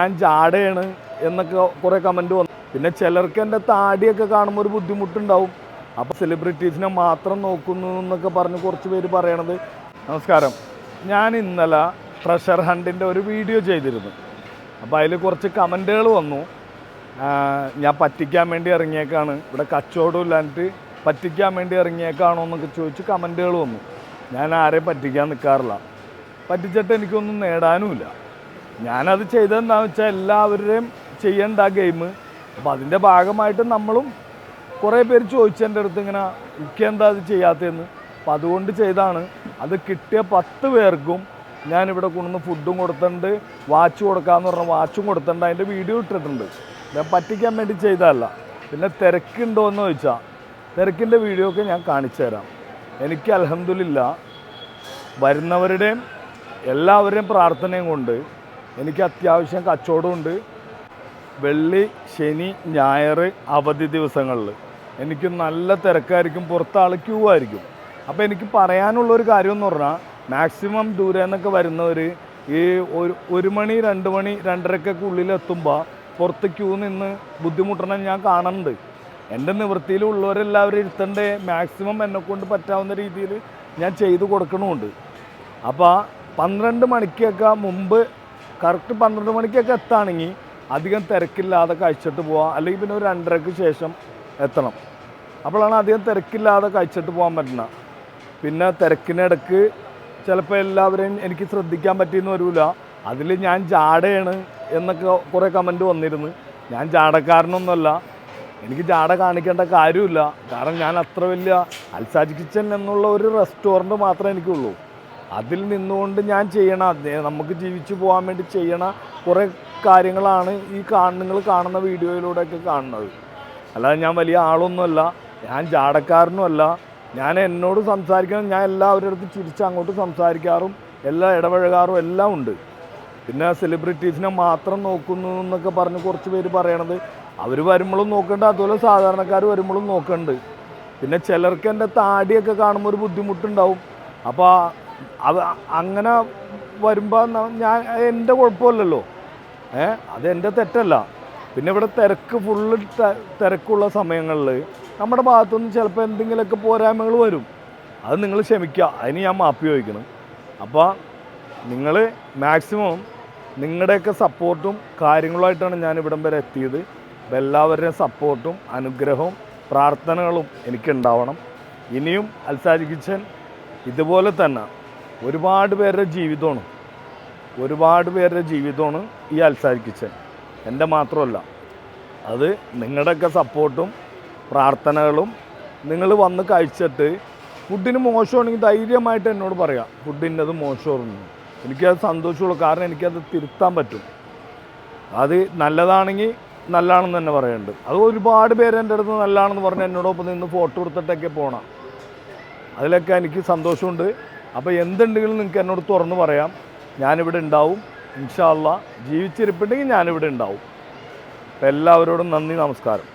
ഞാൻ ജാടയാണ് എന്നൊക്കെ കുറേ കമൻറ്റ് വന്നു. പിന്നെ ചിലർക്ക് എൻ്റെ താടിയൊക്കെ കാണുമ്പോൾ ഒരു ബുദ്ധിമുട്ടുണ്ടാവും. അപ്പോൾ സെലിബ്രിറ്റീസിനെ മാത്രം നോക്കുന്നു എന്നൊക്കെ പറഞ്ഞ് കുറച്ച് പേര് പറയണത്. നമസ്കാരം. ഞാൻ ഇന്നലെ ട്രഷർ ഹണ്ടിൻ്റെ ഒരു വീഡിയോ ചെയ്തിരുന്നു. അപ്പോൾ അതിൽ കുറച്ച് കമൻറ്റുകൾ വന്നു. ഞാൻ പറ്റിക്കാൻ വേണ്ടി ഇറങ്ങിയേക്കാണ്, ഇവിടെ കച്ചവടം ഇല്ലാണ്ട് പറ്റിക്കാൻ വേണ്ടി ഇറങ്ങിയേക്കാണോ എന്നൊക്കെ ചോദിച്ച് കമൻറ്റുകൾ വന്നു. ഞാൻ ആരെയും പറ്റിക്കാൻ നിൽക്കാറില്ല. പറ്റിച്ചിട്ട് എനിക്കൊന്നും നേടാനുമില്ല. ഞാനത് ചെയ്തതെന്താണെന്ന് വെച്ചാൽ എല്ലാവരുടെയും ചെയ്യേണ്ട ആ ഗെയിം. അപ്പോൾ അതിൻ്റെ ഭാഗമായിട്ട് നമ്മളും കുറേ പേര് ചോദിച്ചു എൻ്റെ അടുത്ത് ഇങ്ങനെ എന്താ അത് ചെയ്യാത്തതെന്ന്. അപ്പോൾ അതുകൊണ്ട് ചെയ്താണ്. അത് കിട്ടിയ 10 പേർക്കും ഞാനിവിടെ കൊണ്ടുവന്ന് ഫുഡും കൊടുത്തിട്ടുണ്ട്, വാച്ച് കൊടുക്കാമെന്ന് പറഞ്ഞാൽ വാച്ചും കൊടുത്തിട്ടുണ്ട്. അതിൻ്റെ വീഡിയോ ഇട്ടിട്ടുണ്ട്. ഞാൻ പറ്റിക്കാൻ വേണ്ടി ചെയ്തതല്ല. പിന്നെ തിരക്കുണ്ടോ എന്ന് ചോദിച്ചാൽ തിരക്കിൻ്റെ വീഡിയോ ഒക്കെ ഞാൻ കാണിച്ചു തരാം. എനിക്ക് അൽഹംദുലില്ലാ വരുന്നവരുടെയും എല്ലാവരുടെയും പ്രാർത്ഥനയും കൊണ്ട് എനിക്ക് അത്യാവശ്യം കച്ചവടമുണ്ട്. വെള്ളി, ശനി, ഞായർ അവധി ദിവസങ്ങളിൽ എനിക്ക് നല്ല തിരക്കായിരിക്കും, പുറത്താൾ ക്യൂ ആയിരിക്കും. അപ്പോൾ എനിക്ക് പറയാനുള്ളൊരു കാര്യം എന്ന് പറഞ്ഞാൽ മാക്സിമം ദൂരെ നിന്നൊക്കെ വരുന്നവർ ഈ 1 മണി 2 മണി 2:30 ഉള്ളിലെത്തുമ്പോൾ പുറത്ത് ക്യൂ നിന്ന് ബുദ്ധിമുട്ടണം ഞാൻ കാണുന്നുണ്ട്. എൻ്റെ നിവൃത്തിയിലുള്ളവരെല്ലാവരും ഇരുത്തണ്ടേ മാക്സിമം എന്നെക്കൊണ്ട് പറ്റാവുന്ന രീതിയിൽ ഞാൻ ചെയ്തു കൊടുക്കണമുണ്ട്. അപ്പോൾ 12 മണിക്കൊക്കെ മുമ്പ് കറക്റ്റ് 12 മണിക്കൊക്കെ എത്തുകയാണെങ്കിൽ അധികം തിരക്കില്ലാതെ കഴിച്ചിട്ട് പോവാം. അല്ലെങ്കിൽ പിന്നെ ഒരു 2:30 ശേഷം എത്തണം. അപ്പോഴാണ് അധികം തിരക്കില്ലാതെ കഴിച്ചിട്ട് പോകാൻ പറ്റുന്നത്. പിന്നെ തിരക്കിനിടക്ക് ചിലപ്പോൾ എല്ലാവരെയും എനിക്ക് ശ്രദ്ധിക്കാൻ പറ്റിയെന്ന് വരില്ല. അതിൽ ഞാൻ ജാടയാണ് എന്നൊക്കെ കുറേ കമൻറ്റ് വന്നിരുന്നു. ഞാൻ ജാടക്കാരനൊന്നുമല്ല. എനിക്ക് ജാട കാണിക്കേണ്ട കാര്യമില്ല. കാരണം ഞാൻ അത്ര വലിയ അൽസാജ് കിച്ചൻ എന്നുള്ള ഒരു റെസ്റ്റോറൻറ്റ് മാത്രമേ എനിക്കുള്ളൂ. അതിൽ നിന്നുകൊണ്ട് ഞാൻ ചെയ്യണ നമുക്ക് ജീവിച്ചു പോകാൻ വേണ്ടി ചെയ്യണ കുറേ കാര്യങ്ങളാണ് ഈ നിങ്ങൾ കാണുന്ന വീഡിയോയിലൂടെയൊക്കെ കാണുന്നത്. അല്ലാതെ ഞാൻ വലിയ ആളൊന്നുമല്ല, ഞാൻ ജാടക്കാരനുമല്ല. ഞാൻ എന്നോട് സംസാരിക്കണം, ഞാൻ എല്ലാവരുടെ അടുത്ത് ചിരിച്ച് അങ്ങോട്ട് സംസാരിക്കാറും എല്ലാം ഇടപഴകാറും എല്ലാം ഉണ്ട്. പിന്നെ സെലിബ്രിറ്റീസിനെ മാത്രം നോക്കുന്നു എന്നൊക്കെ പറഞ്ഞ് കുറച്ച് പേര് പറയണത് അവർ വരുമ്പോഴും നോക്കണ്ട, അതുപോലെ സാധാരണക്കാർ വരുമ്പോഴും നോക്കണ്ട്. പിന്നെ ചിലർക്ക് എൻ്റെ താടിയൊക്കെ കാണുമ്പോൾ ഒരു ബുദ്ധിമുട്ടുണ്ടാവും. അപ്പോൾ അത് അങ്ങനെ വരുമ്പോൾ ഞാൻ എൻ്റെ കുഴപ്പമില്ലല്ലോ, അത് എൻ്റെ തെറ്റല്ല. പിന്നെ ഇവിടെ ഫുള്ള് തിരക്കുള്ള സമയങ്ങളിൽ നമ്മുടെ ഭാഗത്തുനിന്ന് ചിലപ്പോൾ എന്തെങ്കിലുമൊക്കെ പോരായ്മകൾ വരും. അത് നിങ്ങൾ ക്ഷമിക്കുക, അതിന് ഞാൻ മാപ്പി ചോദിക്കണം. അപ്പോൾ നിങ്ങൾ മാക്സിമം നിങ്ങളുടെയൊക്കെ സപ്പോർട്ടും കാര്യങ്ങളുമായിട്ടാണ് ഞാൻ ഇവിടം വരെ എത്തിയത്. അപ്പോൾ എല്ലാവരുടെയും സപ്പോർട്ടും അനുഗ്രഹവും പ്രാർത്ഥനകളും എനിക്കുണ്ടാവണം. ഇനിയും അൽസാജ് കിച്ചൻ ഇതുപോലെ തന്നെ ഒരുപാട് പേരുടെ ജീവിതമാണ് ഈ അൽസാജ് കിച്ചൻ. എൻ്റെ മാത്രമല്ല, അത് നിങ്ങളുടെയൊക്കെ സപ്പോർട്ടും പ്രാർത്ഥനകളും. നിങ്ങൾ വന്ന് കഴിച്ചിട്ട് ഫുഡിന് മോശമാണെങ്കിൽ ധൈര്യമായിട്ട് എന്നോട് പറയാം, ഫുഡിൻ്റെത് മോശമായിരുന്നു. എനിക്കത് സന്തോഷമുള്ളൂ. കാരണം എനിക്കത് തിരുത്താൻ പറ്റും. അത് നല്ലതാണെങ്കിൽ നല്ലതാണെന്ന് തന്നെ പറയുന്നുണ്ട്. അത് ഒരുപാട് പേര് എൻ്റെ അടുത്ത് നല്ലതാണെന്ന് പറഞ്ഞ് എന്നോടൊപ്പം നിന്ന് ഫോട്ടോ എടുത്തിട്ടൊക്കെ പോകണം. അതിലൊക്കെ എനിക്ക് സന്തോഷമുണ്ട്. അപ്പോൾ എന്തുണ്ടെങ്കിലും നിങ്ങൾക്ക് എന്നോട് തുറന്ന് പറയാം. ഞാനിവിടെ ഉണ്ടാവും. ഇൻഷാ അല്ലാഹ് ജീവിച്ചിരിപ്പുണ്ടെങ്കിൽ ഞാനിവിടെ ഉണ്ടാവും. അപ്പോൾ എല്ലാവരോടും നന്ദി, നമസ്കാരം.